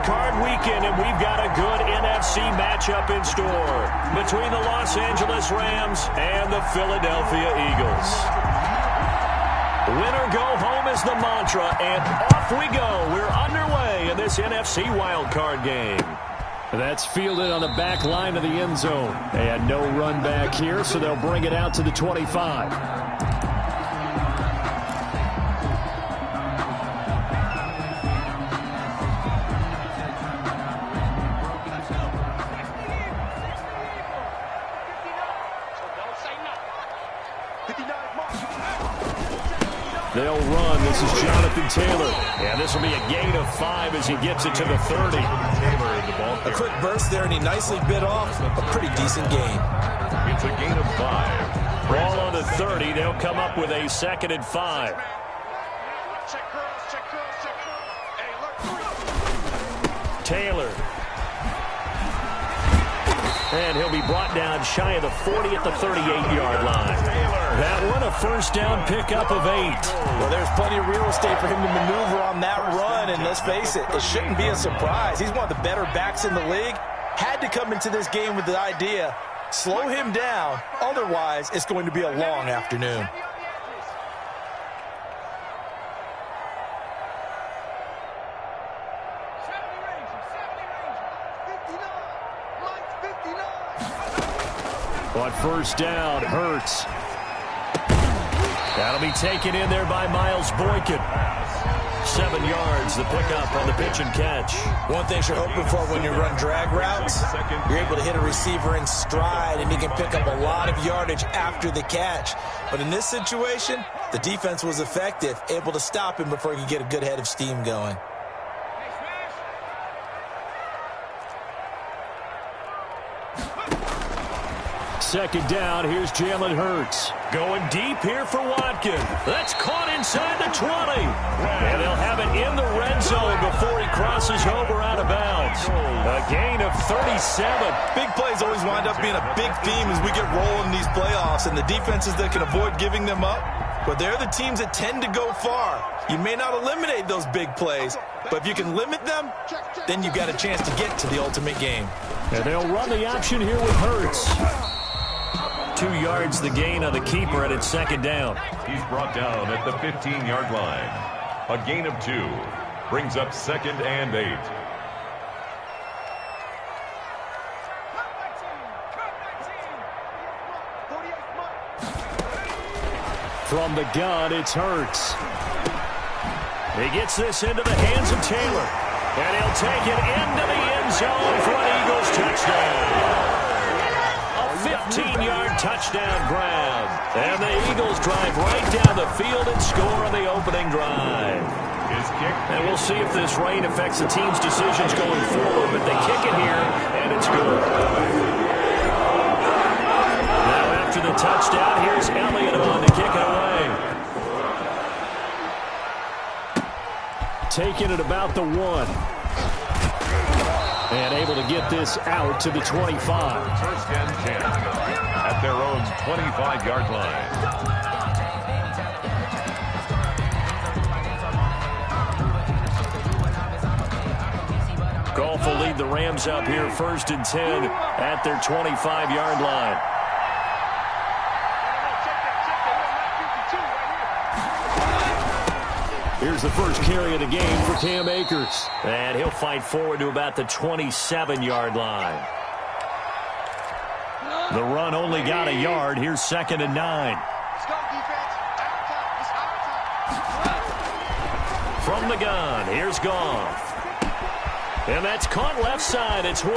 Card weekend, and we've got a good NFC matchup in store between the Los Angeles Rams and the Philadelphia Eagles. Win or go home is the mantra, and off we go. We're underway in this NFC wildcard game. That's fielded on the back line of the end zone. They had no run back here, so they'll bring it out to the 25. They'll run. This is Jonathan Taylor. Yeah, this will be a gain of 5 as he gets it to the 30. A quick burst there, and he nicely bit off a pretty decent gain. It's a gain of 5. Ball on the 30. They'll come up with a 2nd and 5. Taylor. And he'll be brought down shy of the 40 at the 38-yard line. That one a first down pickup of 8. Well, there's plenty of real estate for him to maneuver on that run, and let's face it, it shouldn't be a surprise. He's one of the better backs in the league. Had to come into this game with the idea, slow him down, otherwise it's going to be a long afternoon. On first down, Hurts. That'll be taken in there by Miles Boykin. 7 yards, the pickup on the pitch and catch. One thing you're hoping for when you run drag routes, you're able to hit a receiver in stride, and he can pick up a lot of yardage after the catch. But in this situation, the defense was effective, able to stop him before he could get a good head of steam going. Second down, here's Jalen Hurts. Going deep here for Watkins. That's caught inside the 20. And they'll have it in the red zone before he crosses over out of bounds. A gain of 37. Big plays always wind up being a big theme as we get rolling in these playoffs, and the defenses that can avoid giving them up, but they're the teams that tend to go far. You may not eliminate those big plays, but if you can limit them, then you've got a chance to get to the ultimate game. And they'll run the option here with Hurts. 2 yards the gain on the keeper, and it's second down. He's brought down at the 15-yard line. A gain of 2 brings up 2nd and 8. From the gun, it's Hurts. He gets this into the hands of Taylor, and he'll take it into the end zone for an Eagles touchdown. 15-yard touchdown grab. And the Eagles drive right down the field and score on the opening drive. And we'll see if this rain affects the team's decisions going forward, but they kick it here, and it's good. Now after the touchdown, here's Elliott on to kick it away. Taking it about the 1. And able to get this out to the 25. First and 10 at their own 25-yard line. Goff will lead the Rams up here first and 10 at their 25-yard line. Here's the first carry of the game for Cam Akers. And he'll fight forward to about the 27-yard line. The run only got a yard. Here's 2nd and 9. From the gun, here's Goff. And that's caught left side. It's Woods.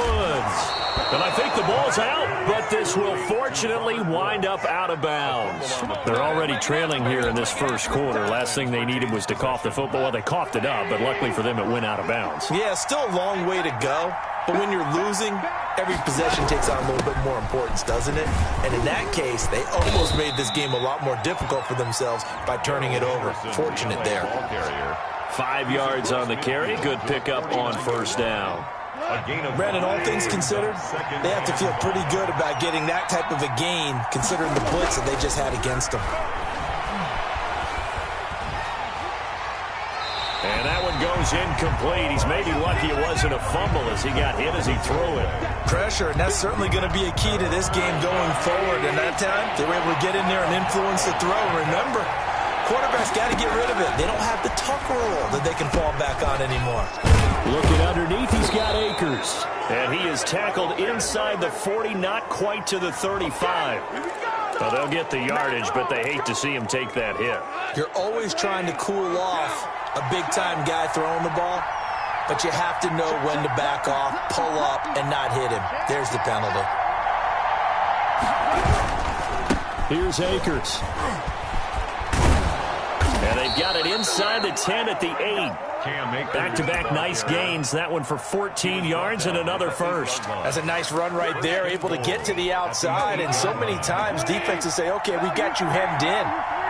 And I think the ball's out, but this will fortunately wind up out of bounds. They're already trailing here in this first quarter. Last thing they needed was to cough the football. Well, they coughed it up, but luckily for them, it went out of bounds. Yeah, still a long way to go. But when you're losing, every possession takes on a little bit more importance, doesn't it? And in that case, they almost made this game a lot more difficult for themselves by turning it over. Fortunate there. 5 yards on the carry. Good pickup on first down. Brandon, all things considered, they have to feel pretty good about getting that type of a gain, considering the blitz that they just had against them. And that one goes is incomplete. He's maybe lucky it wasn't a fumble as he got hit as he threw it. Pressure, and that's certainly going to be a key to this game going forward. And that time, they were able to get in there and influence the throw. Remember, quarterbacks got to get rid of it. They don't have the tuck rule that they can fall back on anymore. Looking underneath, he's got Akers. And he is tackled inside the 40, not quite to the 35. Well, they'll get the yardage, but they hate to see him take that hit. You're always trying to cool off a big-time guy throwing the ball, but you have to know when to back off, pull up, and not hit him. There's the penalty. Here's Akers. And they've got it inside the 10 at the 8. Back-to-back nice gains. That one for 14 yards and another first. That's a nice run right there, able to get to the outside. And so many times defenses say, okay, we got you hemmed in.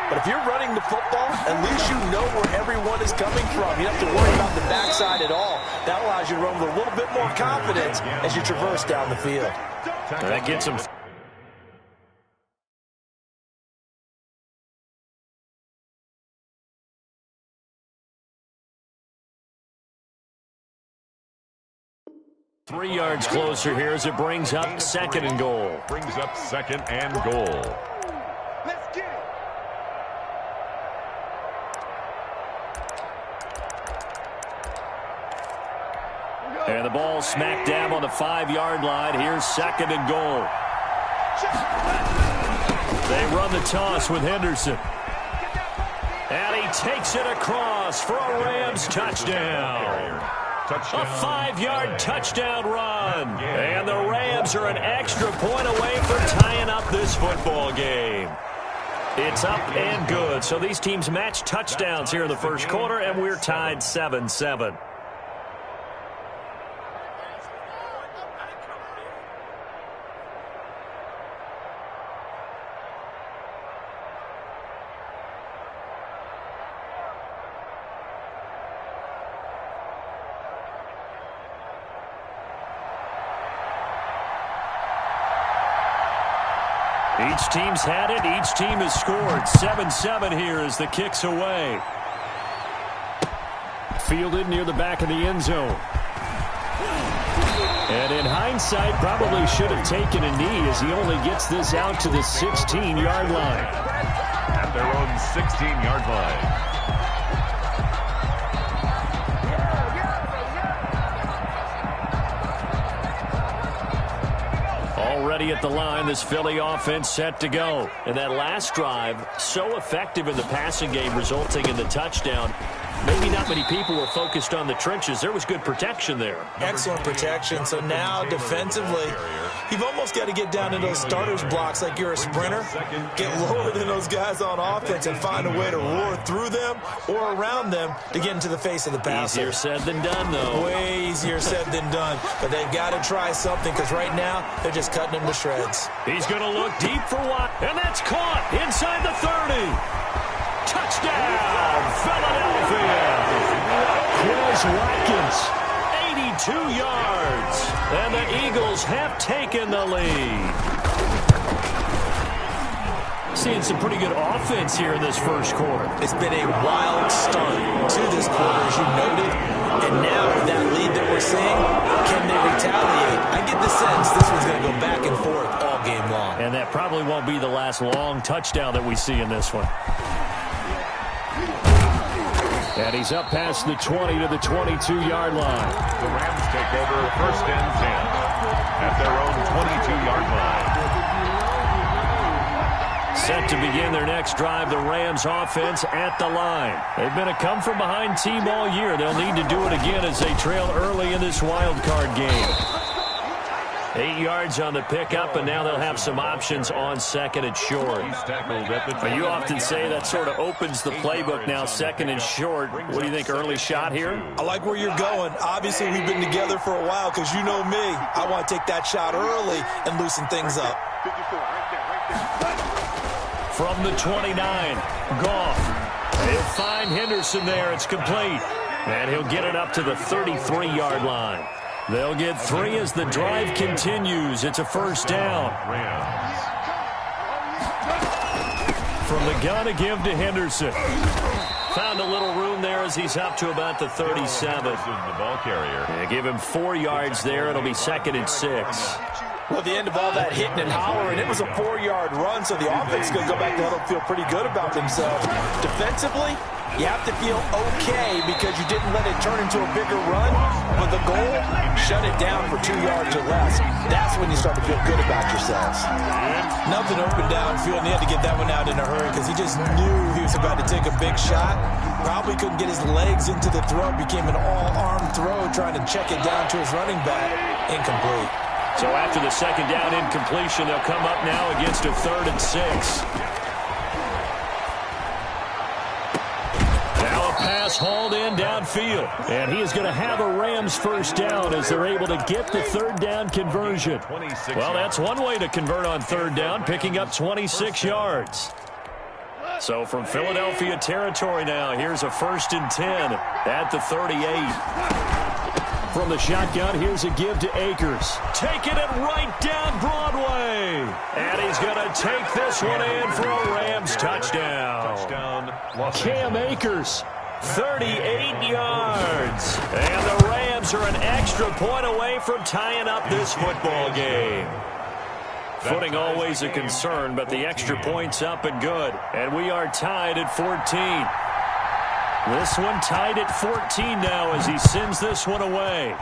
But if you're running the football, at least you know where everyone is coming from. You don't have to worry about the backside at all. That allows you to run with a little bit more confidence as you traverse down the field. And that gets him. 3 yards closer here as it brings up 2nd and goal. Brings up 2nd and goal. Let's get it. And the ball smack dab on the 5-yard line. Here's 2nd and goal. They run the toss with Henderson. And he takes it across for a Rams touchdown. A 5-yard touchdown run. And the Rams are an extra point away from tying up this football game. It's up and good. So these teams match touchdowns here in the first quarter, and we're tied 7-7. Each team's had it. Each team has scored. 7-7 here as the kick's away. Fielded near the back of the end zone. And in hindsight, probably should have taken a knee as he only gets this out to the 16-yard line. At their own 16-yard line. Already at the line, this Philly offense set to go. And that last drive, so effective in the passing game, resulting in the touchdown. Maybe not many people were focused on the trenches. There was good protection there. Excellent protection. So now defensively, you've almost got to get down to those starters blocks like you're a sprinter. Get lower than those guys on offense and find a way to roar through them or around them to get into the face of the passer. Easier said than done, though. Way easier said than done. But they've got to try something because right now they're just cutting them to shreds. He's going to look deep for one. And that's caught inside the 30. Touchdown, Philadelphia. Chris Watkins, 82 yards. And the Eagles have taken the lead. Seeing some pretty good offense here in this first quarter. It's been a wild start to this quarter, as you noted. And now with that lead that we're seeing, can they retaliate? I get the sense this one's going to go back and forth all game long. And that probably won't be the last long touchdown that we see in this one. And he's up past the 20 to the 22-yard line. The Rams take over 1st and 10 at their own 22-yard line. Set to begin their next drive, the Rams offense at the line. They've been a come-from-behind team all year. They'll need to do it again as they trail early in this wild card game. 8 yards on the pickup, and now they'll have some options on 2nd and short. But you often say that sort of opens the playbook now, 2nd and short. What do you think, early shot here? I like where you're going. Obviously, we've been together for a while because you know me. I want to take that shot early and loosen things up. From the 29, Goff. He'll find Henderson there. It's complete. And he'll get it up to the 33-yard line. They'll get 3 as the drive continues. It's a 1st down. From the gun to give to Henderson. Found a little room him there as he's up to about the 37. The ball carrier. Yeah, give him 4 yards there. It'll be 2nd and 6. Well, at the end of all that hitting and hollering, it was a 4-yard run, so the offense is going to go back to huddle and feel pretty good about themselves. Defensively, you have to feel okay because you didn't let it turn into a bigger run, but the goal, shut it down for 2 yards or less. That's when you start to feel good about yourselves. Nothing open downfield, and he had to get that one out in a hurry because he just knew he was about to take a big shot. Probably couldn't get his legs into the throw. Became an all-arm throw, trying to check it down to his running back. Incomplete. So after the 2nd down incompletion, they'll come up now against a 3rd and 6. Now a pass hauled in downfield. And he is going to have a Rams first down as they're able to get the 3rd down conversion. Well, that's one way to convert on 3rd down, picking up 26 yards. So from Philadelphia territory now, here's a 1st and 10 at the 38. From the shotgun, here's a give to Akers. Taking it right down Broadway. And he's going to take this one in for a Rams touchdown. Cam Akers, 38 yards. And the Rams are an extra point away from tying up this football game. Footing always a concern, but the extra point's up and good. And we are tied at 14. This one tied at 14 now as he sends this one away.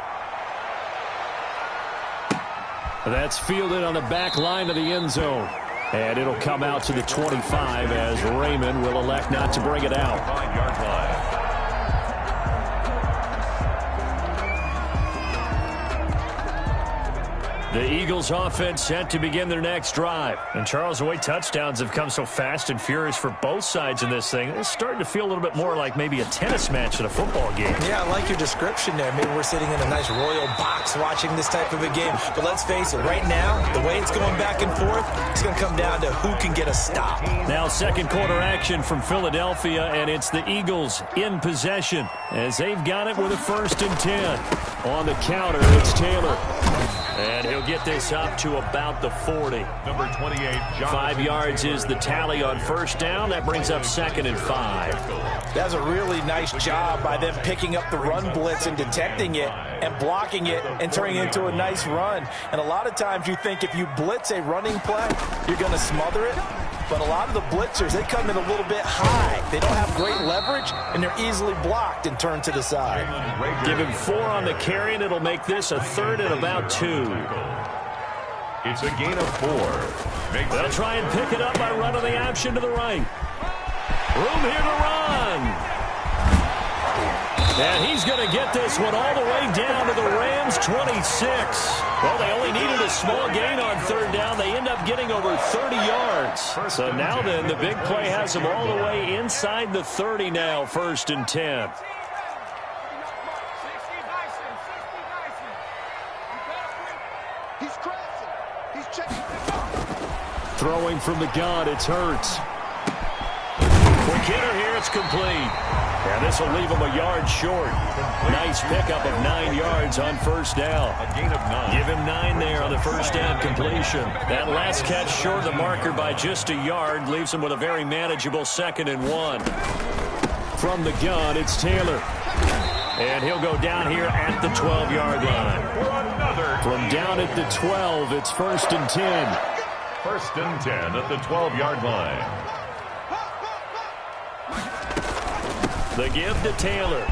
That's fielded on the back line of the end zone. And it'll come out to the 25 as Raymond will elect not to bring it out. 5-yard line. The Eagles offense set to begin their next drive. And Charles, the way touchdowns have come so fast and furious for both sides in this thing, it's starting to feel a little bit more like maybe a tennis match at a football game. Yeah, I like your description there. Maybe we're sitting in a nice royal box watching this type of a game. But let's face it, right now, the way it's going back and forth, it's going to come down to who can get a stop. Now 2nd quarter action from Philadelphia, and it's the Eagles in possession as they've got it with a 1st and 10. On the counter, it's Taylor. And he'll get this up to about the 40. Number 28, 5 yards is the tally on 1st down. That brings up 2nd and 5. That's a really nice job by them picking up the run blitz and detecting it and blocking it and turning it into a nice run. And a lot of times you think if you blitz a running play, you're going to smother it. But a lot of the blitzers, they come in a little bit high. They don't have great leverage, and they're easily blocked and turned to the side. Give him 4 on the carry, and it'll make this a 3rd and about 2. It's a gain of 4. They'll try and pick it up by running the option to the right. Room here to run. And he's going to get this one all the way down to the Rams' 26. Well, they only needed a small gain on 3rd down. They end up getting over 30 yards. So now then, the big play has them all the way inside the 30 now, 1st and 10. He's crossing. He's checking. Throwing from the gun, it's Hurts. Quick hitter here, it's complete. And this will leave him a yard short. Nice pickup of 9 yards on 1st down. A gain of 9. Give him 9 there on the 1st down completion. That last catch short of the marker by just a yard leaves him with a very manageable 2nd and 1. From the gun, it's Taylor. And he'll go down here at the 12-yard line. From down at the 12, it's 1st and 10. 1st and 10 at the 12-yard line. The give to Taylor.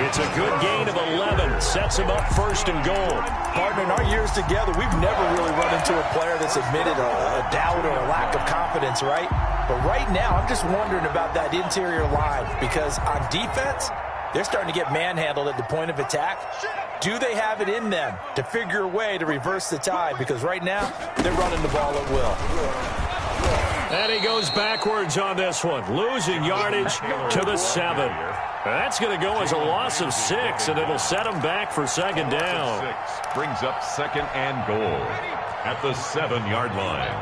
It's a good gain of 11. Sets him up 1st and goal. Partner, in our years together, we've never really run into a player that's admitted a doubt or a lack of confidence, right? But right now, I'm just wondering about that interior line because on defense, they're starting to get manhandled at the point of attack. Do they have it in them to figure a way to reverse the tide? Because right now, they're running the ball at will. And he goes backwards on this one, losing yardage to the 7. That's going to go as a loss of 6, and it'll set him back for 2nd down. 6 brings up 2nd and goal at the 7-yard line.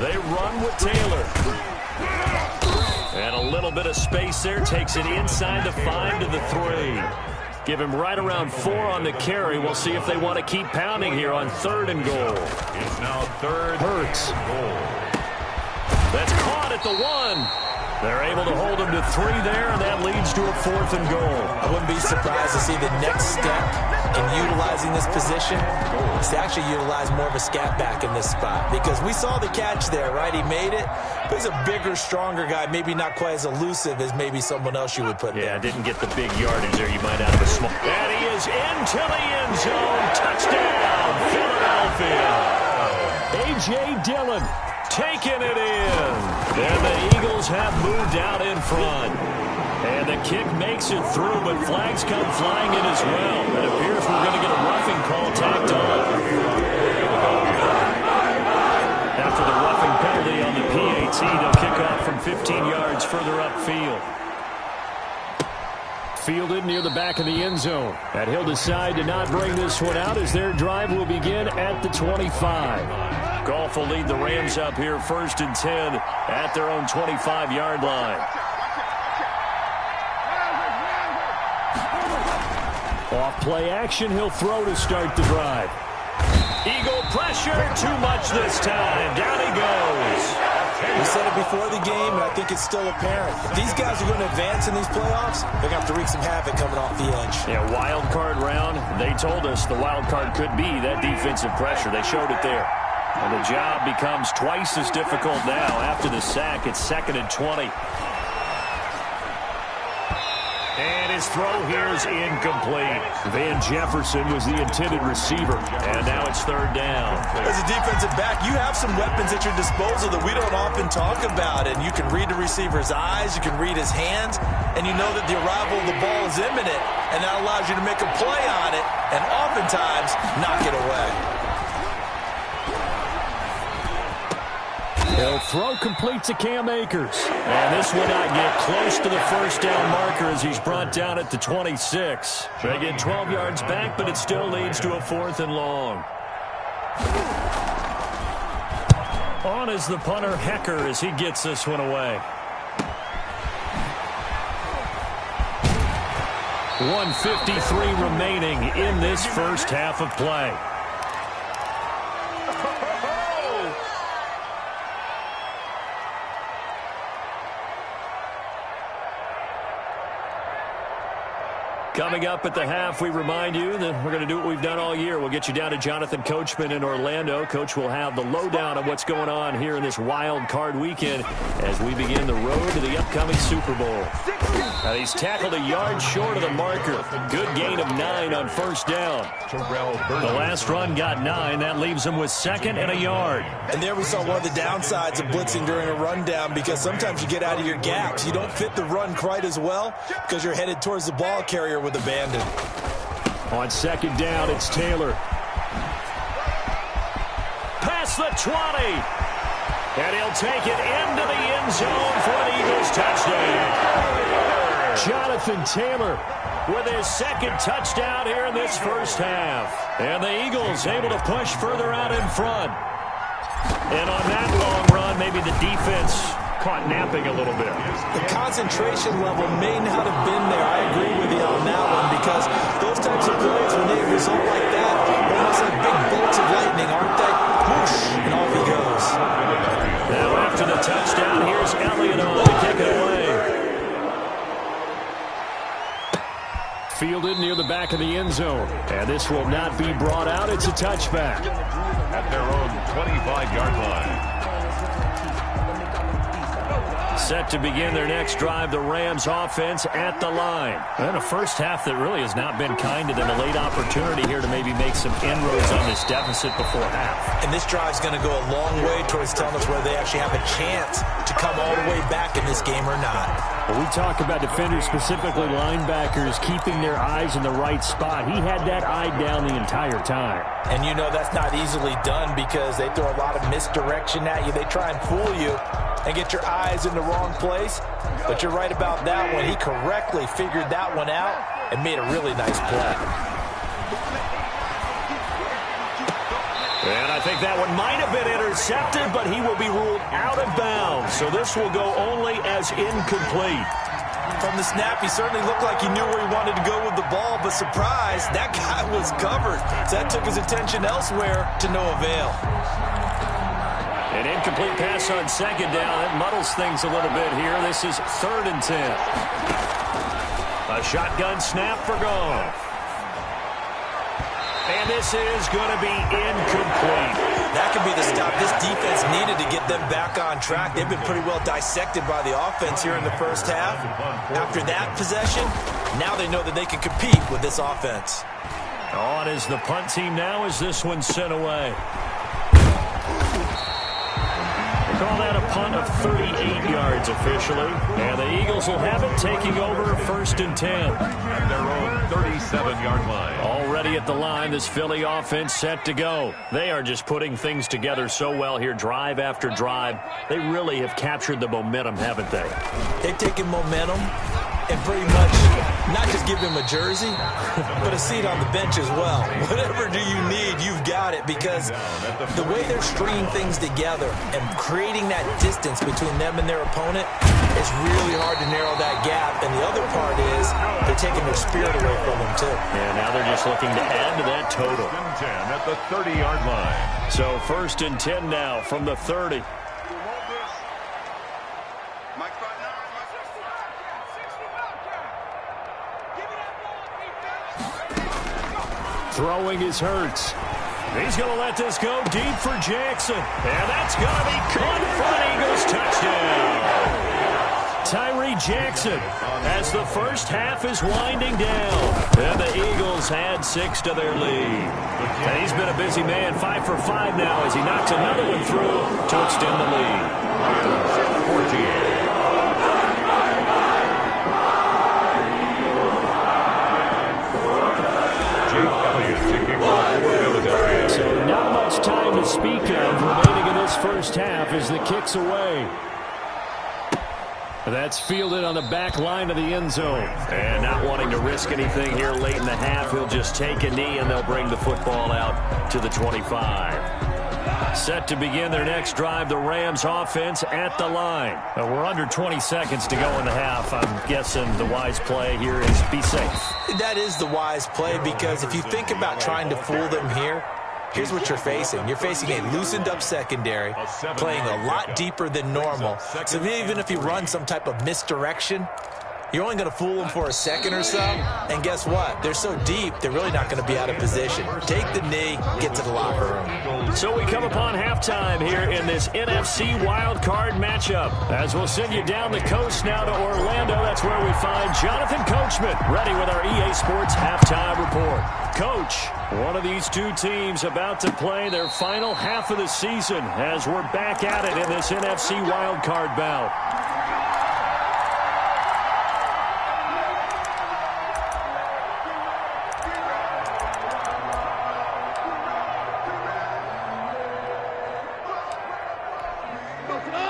They run with Taylor. And a little bit of space there takes it inside the 5 to the 3. Give him right around 4 on the carry. We'll see if they want to keep pounding here on 3rd and goal. It's now 3rd Hurts. goal. That's caught at the 1. They're able to hold him to 3 there, and that leads to a 4th and goal. I wouldn't be surprised to see the next step in utilizing this position is to actually utilize more of a scat back in this spot, because we saw the catch there, right? He made it, but he's a bigger, stronger guy, maybe not quite as elusive as maybe someone else you would put there. Yeah, didn't get the big yardage there. You might out of a small. And he is into the end zone. Touchdown, Philadelphia. A.J. Dillon taking it in. And the Eagles have moved out in front. And the kick makes it through, but flags come flying in as well. It appears we're going to get a roughing call tacked on. After the roughing penalty on the PAT, they'll kick off from 15 yards further upfield. Fielded near the back of the end zone. And he'll decide to not bring this one out as their drive will begin at the 25. Goff will lead the Rams up here 1st and 10 at their own 25-yard line. Off play action, he'll throw to start the drive. Eagle pressure, too much this time. Down he goes. We said it before the game, and I think it's still apparent. If these guys are going to advance in these playoffs, they're going to have to wreak some havoc coming off the edge. Yeah, wild card round. They told us the wild card could be that defensive pressure. They showed it there. And the job becomes twice as difficult now. After the sack, it's 2nd and 20. And his throw here is incomplete. Van Jefferson was the intended receiver. And now it's 3rd down. As a defensive back, you have some weapons at your disposal that we don't often talk about. And you can read the receiver's eyes, you can read his hands, and you know that the arrival of the ball is imminent. And that allows you to make a play on it and oftentimes knock it away. He'll throw complete to Cam Akers. And this will not get close to the 1st down marker as he's brought down at the 26. They get 12 yards back, but it still leads to a 4th and long. On is the punter, Hecker, as he gets this one away. 1:53 remaining in this first half of play. Coming up at the half, we remind you that we're going to do what we've done all year. We'll get you down to Jonathan Coachman in Orlando. Coach will have the lowdown of what's going on here in this wild card weekend as we begin the road to the upcoming Super Bowl. And he's tackled a yard short of the marker. Good gain of 9 on 1st down. The last run got 9. That leaves him with 2nd and a yard. And there we saw one of the downsides of blitzing during a rundown, because sometimes you get out of your gaps. You don't fit the run quite as well because you're headed towards the ball carrier with abandon. On 2nd down, it's Taylor. Past the 20. And he'll take it into the end zone for an Eagles touchdown. Jonathan Taylor with his 2nd touchdown here in this first half. And the Eagles able to push further out in front. And on that long run, maybe the defense caught napping a little bit. The concentration level may not have been there. I agree with you on that one, because those types of plays, when they result like that, they're almost like big bolts of lightning, aren't they? Whoosh, and off he goes. Now after the touchdown, here's Elliott on to kick it away. Fielded near the back of the end zone. And this will not be brought out. It's a touchback. At their own 25-yard line. Set to begin their next drive, the Rams offense at the line. And a first half that really has not been kind to them. A late opportunity here to maybe make some inroads on this deficit before half. And this drive's going to go a long way towards telling us whether they actually have a chance to come all the way back in this game or not. When we talk about defenders, specifically linebackers, keeping their eyes in the right spot, he had that eye down the entire time. And you know that's not easily done, because they throw a lot of misdirection at you. They try and fool you and get your eyes in the wrong place. But you're right about that one. He correctly figured that one out and made a really nice play. And I think that one might have been intercepted, but he will be ruled out of bounds. So this will go only as incomplete. From the snap, he certainly looked like he knew where he wanted to go with the ball, but surprise, that guy was covered. So that took his attention elsewhere to no avail. An incomplete pass on second down. That muddles things a little bit here. This is 3rd and 10. A shotgun snap for Goff. And this is going to be incomplete. That could be the stop this defense needed to get them back on track. They've been pretty well dissected by the offense here in the first half. After that possession, now they know that they can compete with this offense. On is the punt team now as this one's sent away. They call that a punt of 38 yards officially. And the Eagles will have it taking over 1st and 10. At their own 37-yard line. Already at the line, this Philly offense set to go. They are just putting things together so well here, drive after drive. They really have captured the momentum, haven't they? They've taken momentum and pretty much not just give him a jersey, but a seat on the bench as well. Whatever do you need, you've got it, because the way they're stringing things together and creating that distance between them and their opponent, it's really hard to narrow that gap. And the other part is they're taking their spirit away from them, too. And now they're just looking to add to that total. 1st and 10 at the 30-yard line. So 1st and 10 now from the 30. Throwing is Hurts. He's going to let this go deep for Jackson. And that's going to be caught for an Eagles touchdown. Tyree Jackson as the first half is winding down. And the Eagles add 6 to their lead. And he's been a busy man, 5 for 5 now as he knocks another one through to extend the lead. 14. So not much time to speak of remaining in this first half as the kick's away. That's fielded on the back line of the end zone. And not wanting to risk anything here late in the half, he'll just take a knee and they'll bring the football out to the 25. Set to begin their next drive, the Rams offense at the line. We're under 20 seconds to go in the half. I'm guessing the wise play here is be safe. That is the wise play, because if you think about trying to fool them here, here's what you're facing. You're facing a loosened up secondary, playing a lot deeper than normal. So even if you run some type of misdirection, you're only going to fool them for a second or so. And guess what? They're so deep, they're really not going to be out of position. Take the knee, get to the locker room. So we come upon halftime here in this NFC wildcard matchup. As we'll send you down the coast now to Orlando, that's where we find Jonathan Coachman, ready with our EA Sports halftime report. Coach, one of these two teams about to play their final half of the season as we're back at it in this NFC wildcard bout.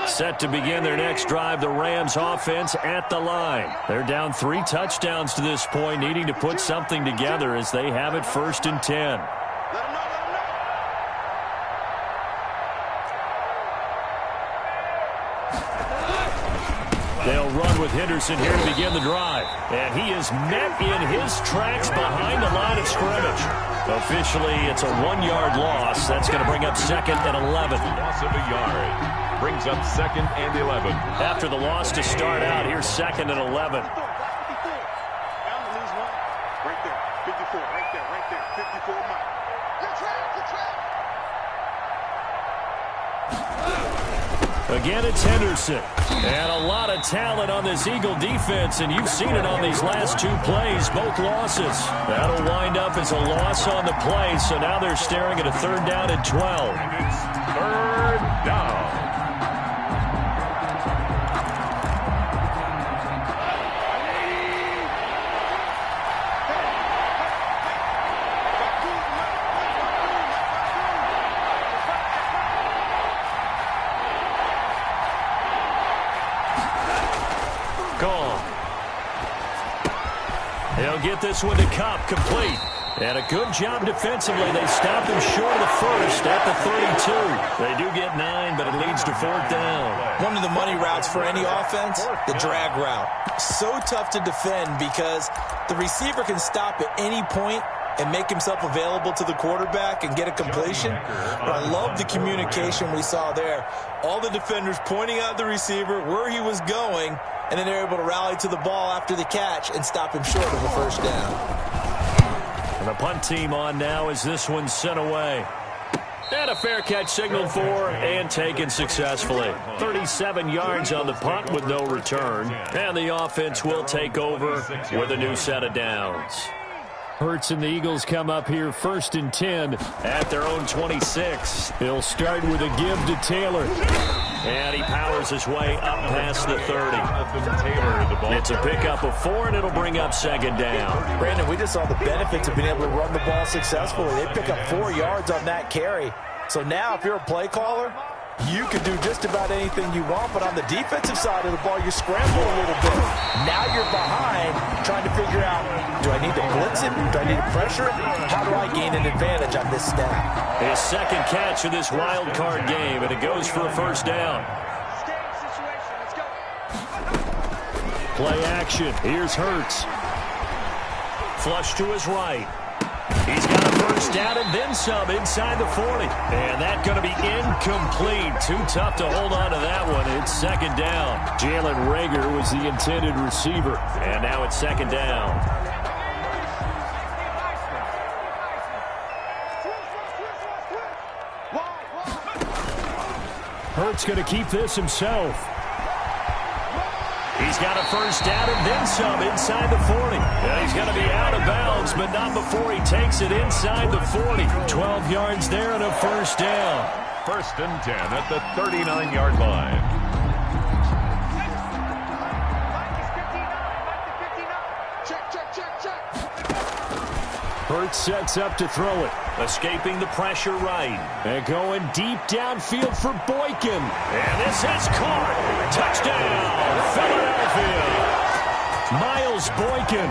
Set to begin their next drive, the Rams offense at the line. They're down 3 touchdowns to this point, needing to put something together as they have it 1st and 10. They'll run with Henderson here to begin the drive. And he is met in his tracks behind the line of scrimmage. Officially, it's a 1-yard loss. That's going to bring up 2nd and 11. Loss of a yard. Brings up 2nd and 11. After the loss to start out, here's 2nd and 11. Right there, 54, right there, 54 miles. Good trap. Again, it's Henderson. And a lot of talent on this Eagle defense, and you've seen it on these last 2 plays, both losses. That'll wind up as a loss on the play, so now they're staring at a 3rd down and 12. And it's 3rd down. They'll get this one to Cup, complete. And a good job defensively. They stop him short of the 1st at the 32. They do get 9, but it leads to 4th down. One of the money routes for any offense, the drag route. So tough to defend because the receiver can stop at any point and make himself available to the quarterback and get a completion. But I love the communication we saw there. All the defenders pointing out the receiver, where he was going, and then they're able to rally to the ball after the catch and stop him short of a first down. And the punt team on now as this one's sent away. And a fair catch signaled for and taken successfully. 37 yards on the punt with no return. And the offense will take over with a new set of downs. Hurts and the Eagles come up here 1st and 10 at their own 26. They'll start with a give to Taylor. And he powers his way up past the 30. It's a pickup of 4, and it'll bring up 2nd down. Brandon, we just saw the benefits of being able to run the ball successfully. They pick up 4 yards on that carry. So now if you're a play caller, you can do just about anything you want, but on the defensive side of the ball, you scramble a little bit. Now you're behind trying to figure out, do I need to blitz it? Do I need to pressure it? How do I gain an advantage on this snap? His 2nd catch of this wild card game, and it goes for a first down. Play action. Here's Hurts. Flush to his right. He's got a first down and then some inside the 40. And that's going to be incomplete. Too tough to hold on to that one. It's 2nd down. Jalen Reagor was the intended receiver. And now it's 2nd down. Hurts going to keep this himself. He's got a first down and then some inside the 40. Yeah, he's going to be out of bounds, but not before he takes it inside the 40. 12 yards there and a first down. 1st and 10 at the 39-yard line. Hurts sets up to throw it. Escaping the pressure right. And going deep downfield for Boykin. And this is caught. Touchdown, Philadelphia. Miles Boykin,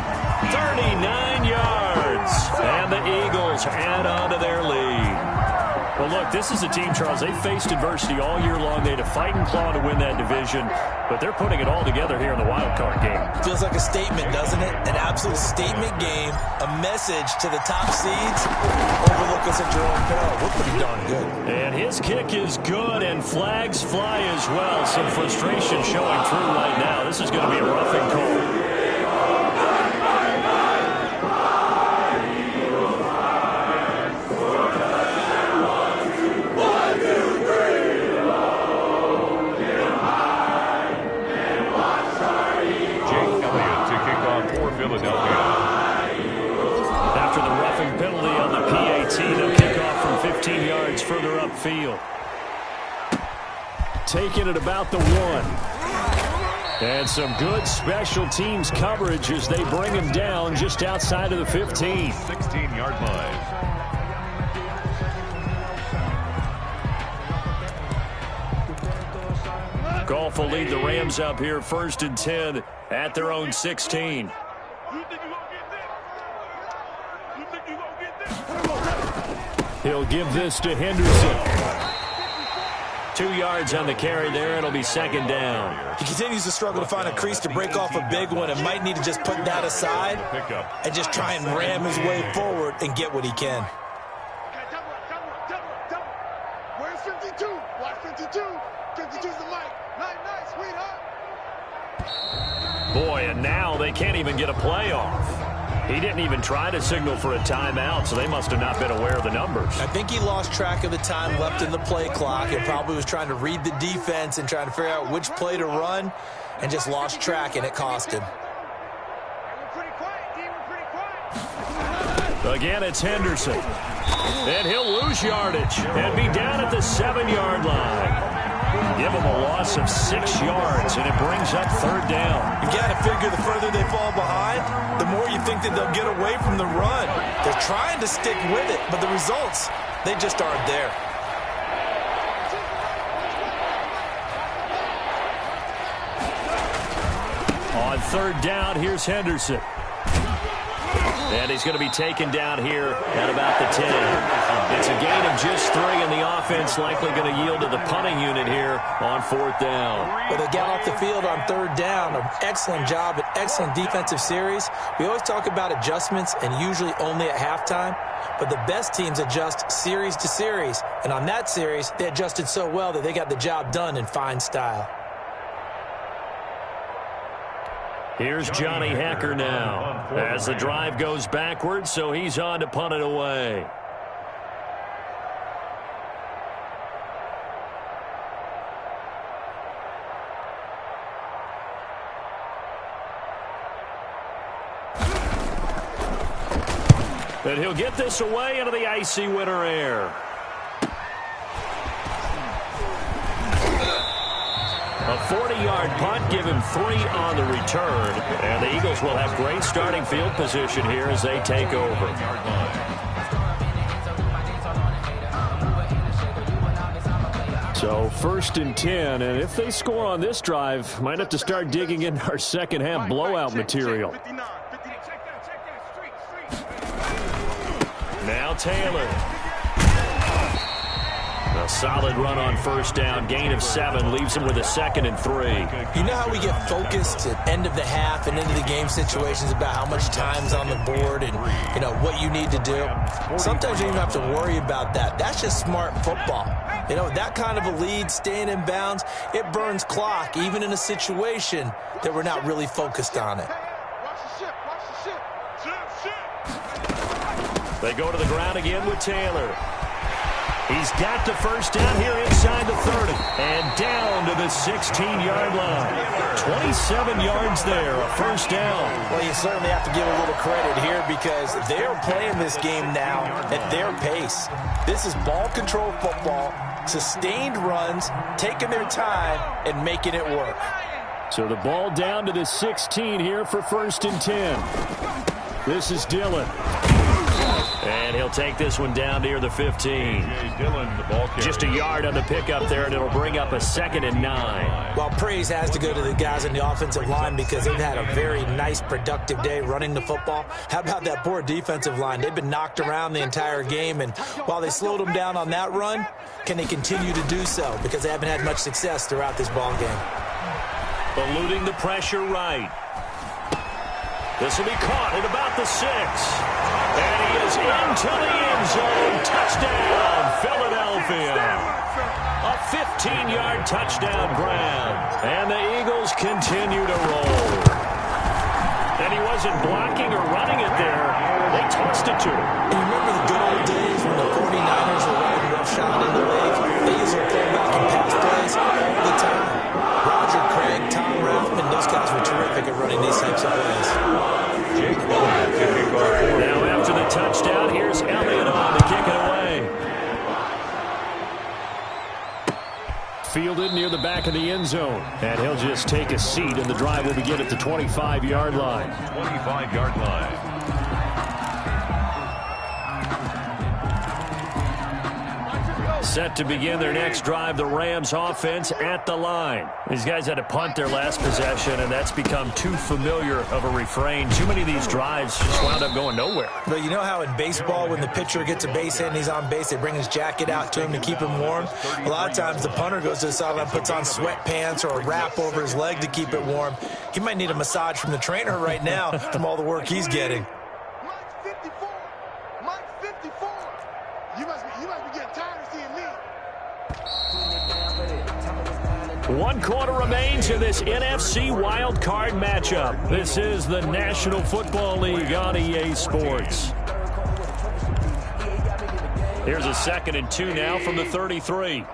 39 yards. And the Eagles add on to their lead. Well, look, this is a team, Charles, they faced adversity all year long. They had to fight and claw to win that division, but they're putting it all together here in the wild card game. Feels like a statement, doesn't it? An absolute statement game, a message to the top seeds. Overlook us at your own peril. We're pretty darn good. And his kick is good, and flags fly as well. Some frustration showing through right now. This is going to be a roughing call. After the roughing penalty on the PAT, they'll kick off from 15 yards further upfield. Taking it about the 1. And some good special teams coverage as they bring him down just outside of the 15. 16-yard line. Goff will lead the Rams up here 1st and 10 at their own 16. He'll give this to Henderson. 2 yards on the carry there. It'll be 2nd down. He continues to struggle to find a crease to break off a big one and might need to just put that aside and just try and ram his way forward and get what he can. Where's 52? Watch 52. 52's the mic. Nice, sweetheart. Boy, and now they can't even get a play off. He didn't even try to signal for a timeout, so they must have not been aware of the numbers. I think he lost track of the time left in the play clock and probably was trying to read the defense and trying to figure out which play to run and just lost track, and it cost him. Again, it's Henderson. And he'll lose yardage and be down at the 7-yard line. Give him a loss of 6 yards, and it brings up 3rd down. You got to figure the further they fall behind, the more you think that they'll get away from the run. They're trying to stick with it, but the results, they just aren't there. On 3rd down, here's Henderson. And he's going to be taken down here at about the 10. It's a gain of just 3, and the offense likely going to yield to the punting unit here on 4th down. Well, they got off the field on 3rd down. An excellent job, an excellent defensive series. We always talk about adjustments, and usually only at halftime. But the best teams adjust series to series. And on that series, they adjusted so well that they got the job done in fine style. Here's Johnny Hacker now as the drive goes backwards, so he's on to punt it away. But he'll get this away into the icy winter air. A 40-yard punt, give him 3 on the return. And the Eagles will have great starting field position here as they take over. So 1st and 10, and if they score on this drive, might have to start digging into our second-half blowout material. Now Taylor. A solid run on 1st down, gain of 7, leaves him with a 2nd and 3. You know how we get focused at end of the half and into the game situations about how much time's on the board and, you know, what you need to do? Sometimes you don't even have to worry about that. That's just smart football. You know, that kind of a lead, staying in bounds, it burns clock, even in a situation that we're not really focused on it. They go to the ground again with Taylor. He's got the 1st down here inside the 30. And down to the 16-yard line. 27 yards there, a 1st down. Well, you certainly have to give a little credit here because they're playing this game now at their pace. This is ball control football, sustained runs, taking their time, and making it work. So the ball down to the 16 here for 1st and 10. This is Dillon. And he'll take this one down near the 15. Just a yard on the pickup there, and it'll bring up a 2nd and 9. Well, praise has to go to the guys in the offensive line because they've had a very nice, productive day running the football. How about that poor defensive line? They've been knocked around the entire game, and while they slowed them down on that run, can they continue to do so? Because they haven't had much success throughout this ball game. Eluding the pressure right. This will be caught at about the 6. And he is into the end zone. Touchdown, Philadelphia. A 15-yard touchdown grab. And the Eagles continue to roll. And he wasn't blocking or running it there. They tossed it to him. You remember the good old days when the 49ers were riding roughshod in the league? They used to throw back and pass plays all the time. Roger Craig, Tom Ralphman, those guys were terrific at running these types of plays. Now after the touchdown, here's Elliott on to kick it away. Fielded near the back of the end zone. And he'll just take a seat, and the drive will begin at the 25-yard line. 25-yard line. Set to begin their next drive, the Rams offense at the line. These guys had to punt their last possession, and that's become too familiar of a refrain. Too many of these drives just wound up going nowhere. But you know how in baseball, when the pitcher gets a base hit and he's on base, they bring his jacket out to him to keep him warm? A lot of times the punter goes to the sideline, puts on sweatpants or a wrap over his leg to keep it warm. He might need a massage from the trainer right now from all the work he's getting. You must be getting tired of seeing me. 1 quarter remains in this NFC wildcard matchup. This is the National Football League on EA Sports. Here's a 2nd and 2 now from the 33.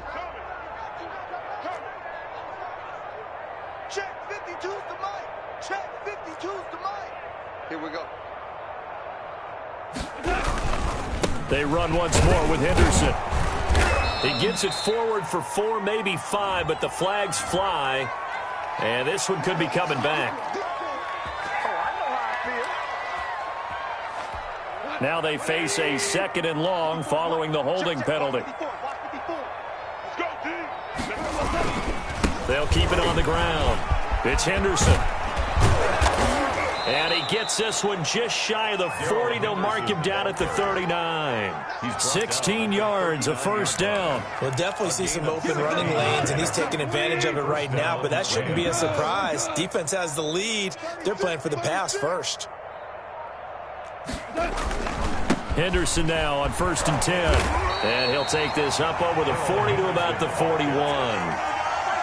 Check 52's the mic. Check 52's the mic. Here we go. They run once more with Henderson. He gets it forward for 4, maybe 5, but the flags fly. And this one could be coming back. Now they face a 2nd and long following the holding penalty. They'll keep it on the ground. It's Henderson. And he gets this one just shy of the 40. They'll mark him down at the 39. 16 yards, a first down. We'll definitely see some open running lanes, and he's taking advantage of it right now, but that shouldn't be a surprise. Defense has the lead. They're playing for the pass first. Henderson now on 1st and 10. And he'll take this up over the 40 to about the 41.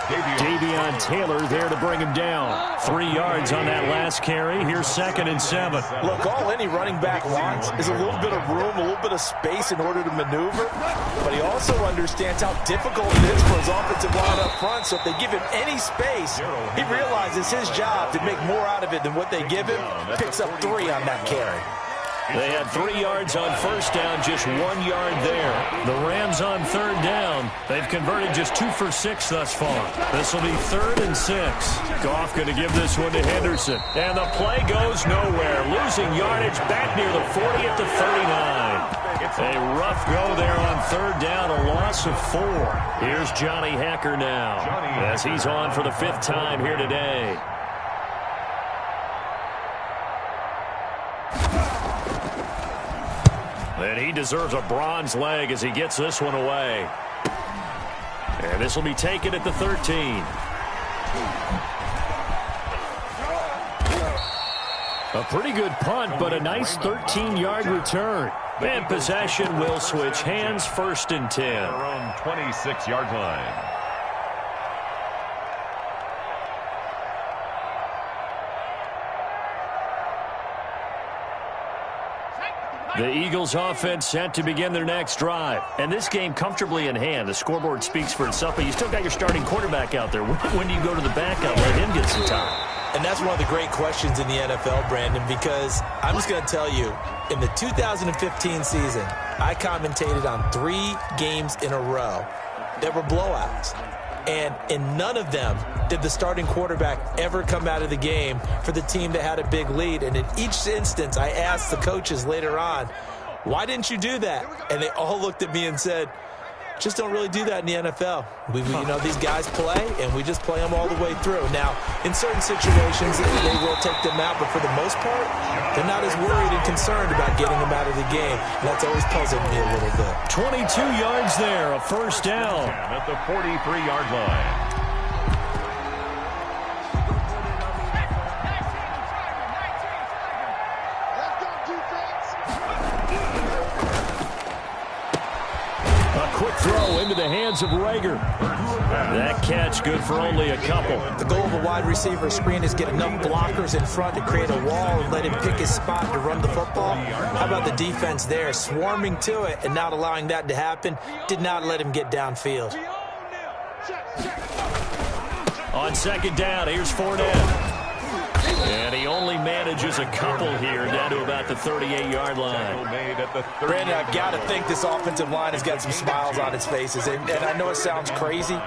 Davion Taylor there to bring him down. 3 yards on that last carry. Here's 2nd and 7. Look, all any running back wants is a little bit of room, a little bit of space in order to maneuver. But he also understands how difficult it is for his offensive line up front. So if they give him any space, he realizes his job to make more out of it than what they give him. Picks up 3 on that carry. They had 3 yards on first down, just 1 yard there. The Rams on 3rd down. They've converted just 2 for 6 thus far. This will be 3rd and 6. Goff going to give this one to Henderson. And the play goes nowhere. Losing yardage back near the 40 at the 39. A rough go there on 3rd down, a loss of 4. Here's Johnny Hacker now as he's on for the 5th time here today. And he deserves a bronze leg as he gets this one away. And this will be taken at the 13. A pretty good punt, but a nice 13-yard return. And possession will switch hands, 1st and 10. Their own 26-yard line. The Eagles offense set to begin their next drive. And this game comfortably in hand. The scoreboard speaks for itself, but you still got your starting quarterback out there. When do you go to the backup? Let him get some time. And that's one of the great questions in the NFL, Brandon, because I'm just going to tell you, in the 2015 season, I commentated on 3 games in a row that were blowouts. And in none of them did the starting quarterback ever come out of the game for the team that had a big lead. And in each instance, I asked the coaches later on, why didn't you do that? And they all looked at me and said, just don't really do that in the NFL. These guys play, and we just play them all the way through. Now, in certain situations, they will take them out, but for the most part, they're not as worried and concerned about getting them out of the game. And that's always puzzled me a little bit. 22 yards there, a first down. At the 43-yard line. Quick throw into the hands of Rager. That catch good for only a couple. The goal of a wide receiver screen is get enough blockers in front to create a wall and let him pick his spot to run the football. How about the defense there, swarming to it and not allowing that to happen? Did not let him get downfield. On 2nd down, here's Fournette. And he only manages a couple here down to about the 38-yard line. Brandon, I've got to think this offensive line has got some smiles on its faces. And I know it sounds crazy,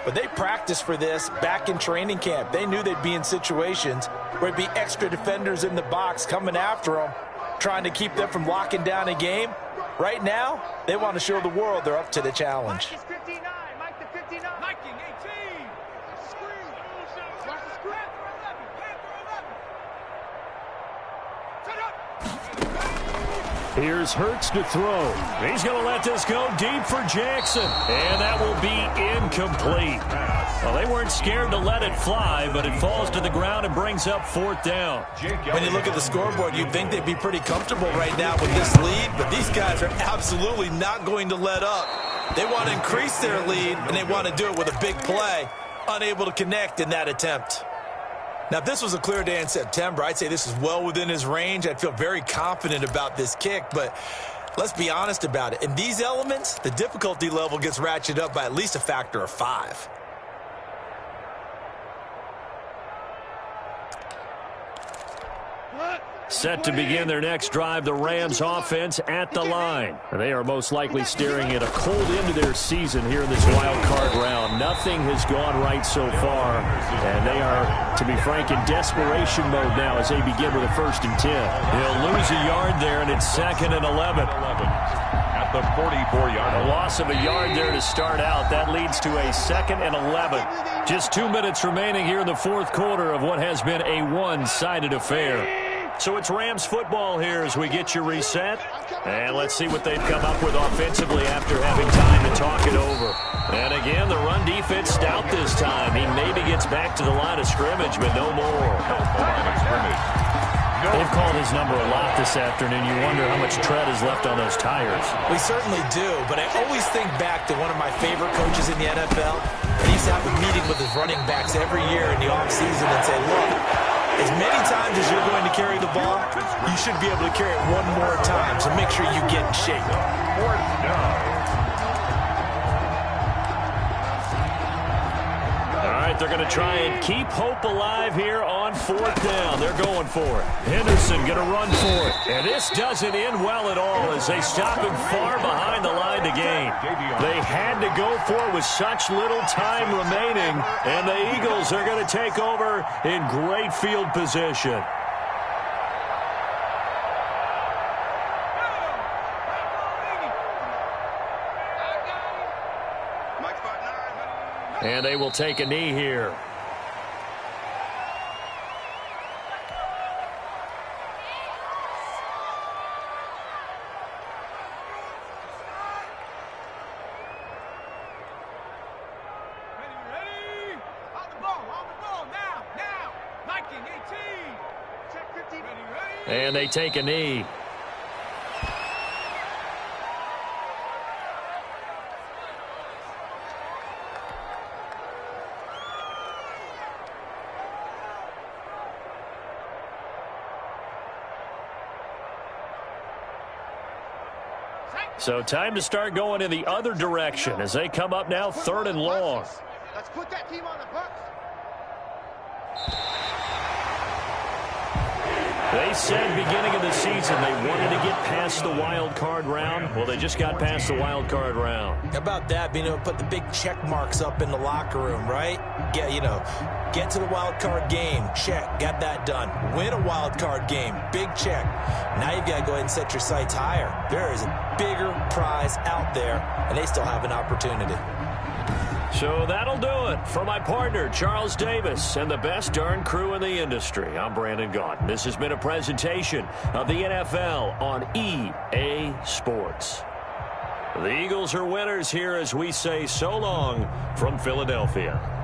but they practiced for this back in training camp. They knew they'd be in situations where it'd be extra defenders in the box coming after them, trying to keep them from locking down a game. Right now, they want to show the world they're up to the challenge. Here's Hurts to throw. He's going to let this go deep for Jackson. And that will be incomplete. Well, they weren't scared to let it fly, but it falls to the ground and brings up 4th down. When you look at the scoreboard, you'd think they'd be pretty comfortable right now with this lead, but these guys are absolutely not going to let up. They want to increase their lead, and they want to do it with a big play. Unable to connect in that attempt. Now, if this was a clear day in September, I'd say this is well within his range. I'd feel very confident about this kick, but let's be honest about it. In these elements, the difficulty level gets ratcheted up by at least a factor of 5. Set to begin their next drive, the Rams offense at the line. They are most likely staring at a cold end to their season here in this wild card round. Nothing has gone right so far, and they are, to be frank, in desperation mode now as they begin with a 1st and 10. He'll lose a yard there, and it's 2nd and 11. At the 44-yard line. A loss of a yard there to start out. That leads to a 2nd and 11. Just 2 minutes remaining here in the 4th quarter of what has been a one-sided affair. So it's Rams football here as we get you reset. And let's see what they've come up with offensively after having time to talk it over. And again, the run defense stout this time. He maybe gets back to the line of scrimmage, but no more. They've called his number a lot this afternoon. You wonder how much tread is left on those tires. We certainly do, but I always think back to one of my favorite coaches in the NFL. He used to have a meeting with his running backs every year in the offseason and say, look, as many times as you're going to carry the ball, you should be able to carry it one more time, so make sure you get in shape. Fourth down. They're going to try and keep hope alive here on fourth down. They're going for it. Henderson going to run for it. And this doesn't end well at all as they stop him far behind the line to gain. They had to go for it with such little time remaining. And the Eagles are going to take over in great field position. And they will take a knee here. Ready? On the ball, now. Viking 18. Check 15. Ready? And they take a knee. So time to start going in the other direction as they come up now 3rd and long. Let's put that team on the Bucks. They said beginning of the season they wanted to get past the wild card round. Well, they just got past the wild card round. How about that, being able to put the big check marks up in the locker room, right? Get to the wild card game, check, got that done. Win a wild card game, big check. Now you've got to go ahead and set your sights higher. There is a bigger prize out there, and they still have an opportunity. So that'll do it for my partner, Charles Davis, and the best darn crew in the industry. I'm Brandon Gaudin. This has been a presentation of the NFL on EA Sports. The Eagles are winners here as we say so long from Philadelphia.